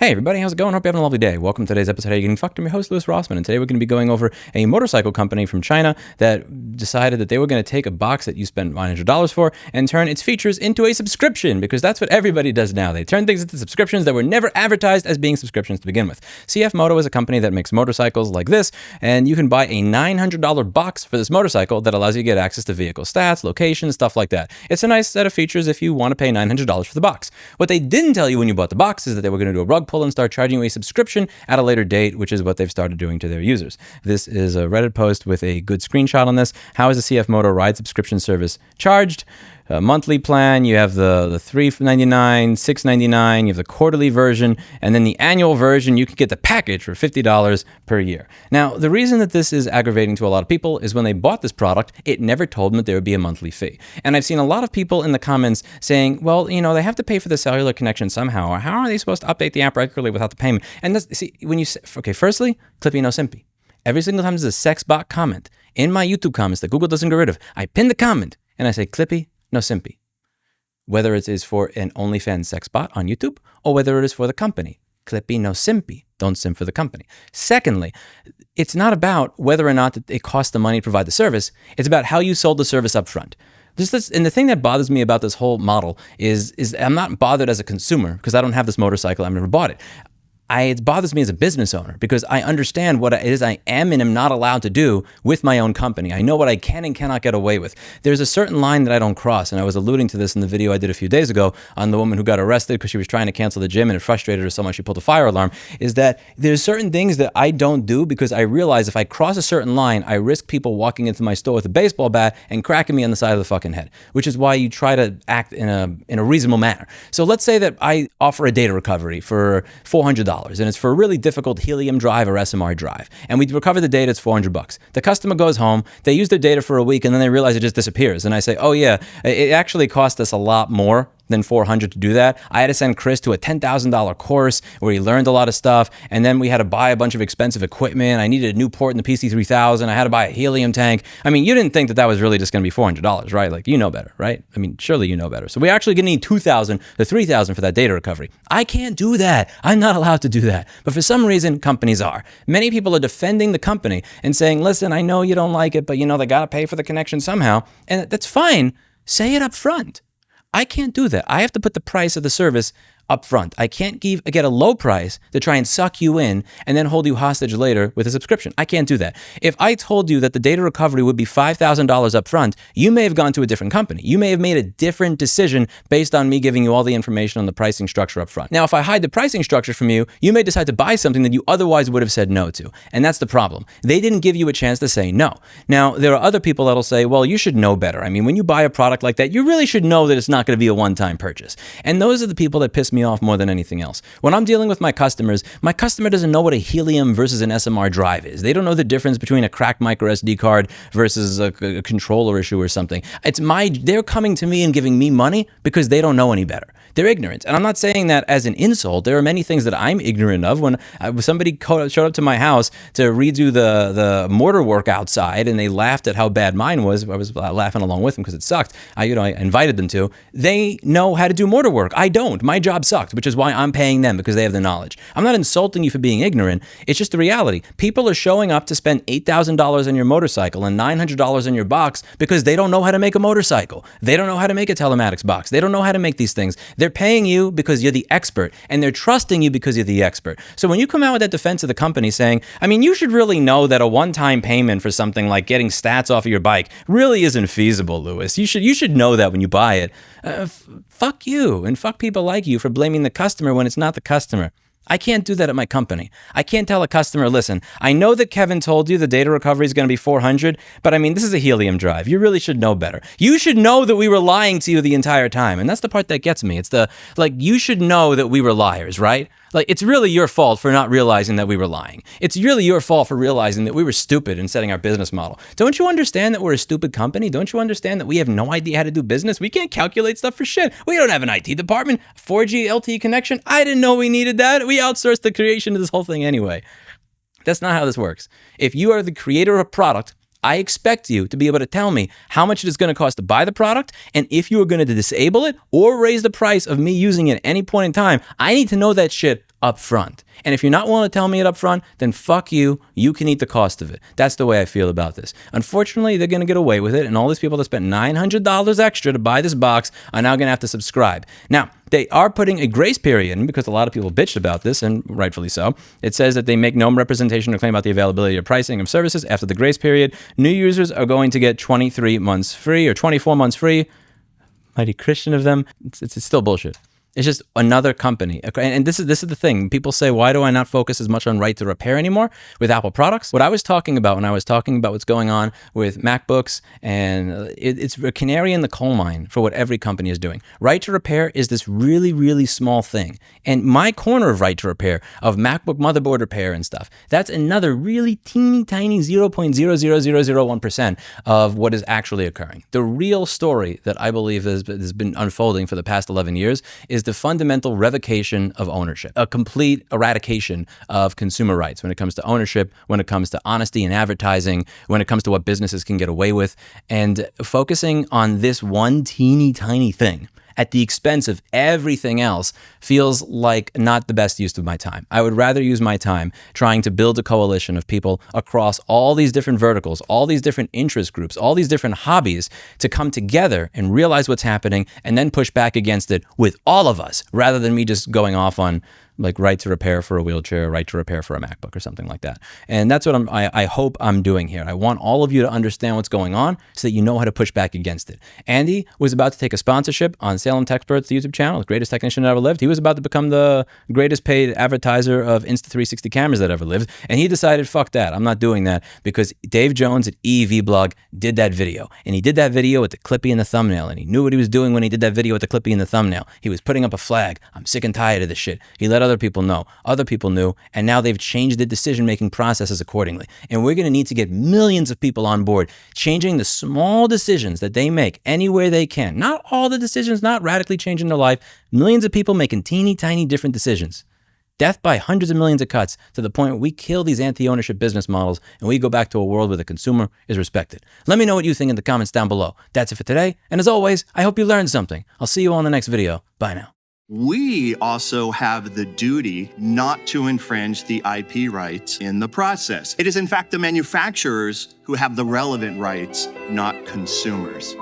Hey everybody, how's it going? Hope you're having a lovely day. Welcome to today's episode of How You Getting Fucked. I'm your host, Louis Rossman, and today we're going to be going over a motorcycle company from China that decided that they were going to take a box that you spent $900 for and turn its features into a subscription, because that's what everybody does now. They turn things into subscriptions that were never advertised as being subscriptions to begin with. CF Moto is a company that makes motorcycles like this, and you can buy a $900 box for this motorcycle that allows you to get access to vehicle stats, locations, stuff like that. It's a nice set of features if you want to pay $900 for the box. What they didn't tell you when you bought the box is that they were going to do a rug pull and start charging you a subscription at a later date, which is what they've started doing to their users. This is a Reddit post with a good screenshot on this. How is the CF Moto ride subscription service charged? A monthly plan, you have the $3.99, $6.99, you have the quarterly version, and then the annual version, you can get the package for $50 per year. Now, the reason that this is aggravating to a lot of people is when they bought this product, it never told them that there would be a monthly fee. And I've seen a lot of people in the comments saying, well, you know, they have to pay for the cellular connection somehow, or how are they supposed to update the app regularly without the payment? And that's, see, when you say, okay, firstly, Clippy no simpy. Every single time there's a sex bot comment in my YouTube comments that Google doesn't get rid of, I pin the comment and I say, Clippy no simpy. Whether it is for an OnlyFans sex bot on YouTube or whether it is for the company. Clippy no simpy. Don't simp for the company. Secondly, it's not about whether or not it costs the money to provide the service. It's about how you sold the service up front. And the thing that bothers me about this whole model is I'm not bothered as a consumer because I don't have this motorcycle. I've never bought it. It bothers me as a business owner because I understand what it is I am and am not allowed to do with my own company. I know what I can and cannot get away with. There's a certain line that I don't cross, and I was alluding to this in the video I did a few days ago on the woman who got arrested because she was trying to cancel the gym and it frustrated her so much she pulled a fire alarm, is that there's certain things that I don't do because I realize if I cross a certain line, I risk people walking into my store with a baseball bat and cracking me on the side of the fucking head, which is why you try to act in a reasonable manner. So let's say that I offer a data recovery for $400. And it's for a really difficult helium drive or SMR drive. And we recover the data, it's $400. The customer goes home, they use their data for a week, and then they realize it just disappears. And I say, oh yeah, it actually cost us a lot more than $400 to do that. I had to send Chris to a $10,000 course where he learned a lot of stuff, and then we had to buy a bunch of expensive equipment. I needed a new port in the PC3000. I had to buy a helium tank. I mean, you didn't think that that was really just going to be $400, right? Like, you know better, right? I mean, surely you know better. So we're actually going to need $2,000 to $3,000 for that data recovery. I can't do that. I'm not allowed to do that. But for some reason, companies are. Many people are defending the company and saying, listen, I know you don't like it, but you know, they got to pay for the connection somehow. And that's fine. Say it up front. I can't do that. I have to put the price of the service up front. I can't get a low price to try and suck you in and then hold you hostage later with a subscription. I can't do that. If I told you that the data recovery would be $5,000 up front, you may have gone to a different company. You may have made a different decision based on me giving you all the information on the pricing structure up front. Now, if I hide the pricing structure from you, you may decide to buy something that you otherwise would have said no to. And that's the problem. They didn't give you a chance to say no. Now, there are other people that'll say, well, you should know better. I mean, when you buy a product like that, you really should know that it's not going to be a one-time purchase. And those are the people that piss me off more than anything else. When I'm dealing with my customer doesn't know what a helium versus an SMR drive is. They don't know the difference between a cracked micro SD card versus a controller issue or something. They're coming to me and giving me money because they don't know any better. They're ignorant. And I'm not saying that as an insult. There are many things that I'm ignorant of. When somebody showed up to my house to redo the mortar work outside and they laughed at how bad mine was, I was laughing along with them because it sucked. I invited them to. They know how to do mortar work. I don't. My job sucked, which is why I'm paying them because they have the knowledge. I'm not insulting you for being ignorant. It's just the reality. People are showing up to spend $8,000 on your motorcycle and $900 on your box because they don't know how to make a motorcycle. They don't know how to make a telematics box. They don't know how to make these things. They're paying you because you're the expert, and they're trusting you because you're the expert. So when you come out with that defense of the company saying, I mean, you should really know that a one-time payment for something like getting stats off of your bike really isn't feasible, Louis. You should know that when you buy it. Fuck you, and fuck people like you for blaming the customer when it's not the customer. I can't do that at my company. I can't tell a customer, listen, I know that Kevin told you the data recovery is going to be $400, but I mean, this is a helium drive. You really should know better. You should know that we were lying to you the entire time. And that's the part that gets me. It's you should know that we were liars, right? Like, it's really your fault for not realizing that we were lying. It's really your fault for realizing that we were stupid in setting our business model. Don't you understand that we're a stupid company? Don't you understand that we have no idea how to do business? We can't calculate stuff for shit. We don't have an IT department. 4G LTE connection. I didn't know we needed that. We outsourced the creation of this whole thing anyway. That's not how this works. If you are the creator of a product, I expect you to be able to tell me how much it is going to cost to buy the product, and if you are going to disable it or raise the price of me using it at any point in time, I need to know that shit up front. And if you're not willing to tell me it up front, then fuck you. You can eat the cost of it. That's the way I feel about this. Unfortunately, they're going to get away with it. And all these people that spent $900 extra to buy this box are now going to have to subscribe. Now, they are putting a grace period in because a lot of people bitched about this, and rightfully so. It says that they make no representation or claim about the availability or pricing of services after the grace period. New users are going to get 23 months free or 24 months free. Mighty Christian of them. It's still bullshit. It's just another company. And this is the thing. People say, why do I not focus as much on right to repair anymore with Apple products? What I was talking about when I was talking about what's going on with MacBooks, and it's a canary in the coal mine for what every company is doing. Right to repair is this really, really small thing. And my corner of right to repair, of MacBook motherboard repair and stuff, that's another really teeny tiny 0.00001% of what is actually occurring. The real story that I believe has been unfolding for the past 11 years is the fundamental revocation of ownership, a complete eradication of consumer rights when it comes to ownership, when it comes to honesty in advertising, when it comes to what businesses can get away with, and focusing on this one teeny tiny thing at the expense of everything else feels like not the best use of my time. I would rather use my time trying to build a coalition of people across all these different verticals, all these different interest groups, all these different hobbies to come together and realize what's happening and then push back against it with all of us, rather than me just going off on like right to repair for a wheelchair, right to repair for a MacBook or something like that. And that's what I hope I'm doing here. I want all of you to understand what's going on so that you know how to push back against it. Andy was about to take a sponsorship on Salem Techperts, the YouTube channel, the greatest technician that ever lived. He was about to become the greatest paid advertiser of Insta360 cameras that ever lived. And he decided, fuck that, I'm not doing that, because Dave Jones at EV Blog did that video. And he did that video with the Clippy in the thumbnail. And he knew what he was doing when he did that video with the Clippy in the thumbnail. He was putting up a flag. I'm sick and tired of this shit. He let other people know. Other people knew, and now they've changed the decision-making processes accordingly. And we're going to need to get millions of people on board, changing the small decisions that they make anywhere they can. Not all the decisions, not radically changing their life. Millions of people making teeny tiny different decisions. Death by hundreds of millions of cuts, to the point where we kill these anti-ownership business models and we go back to a world where the consumer is respected. Let me know what you think in the comments down below. That's it for today. And as always, I hope you learned something. I'll see you all in the next video. Bye now. We also have the duty not to infringe the IP rights in the process. It is in fact the manufacturers who have the relevant rights, not consumers.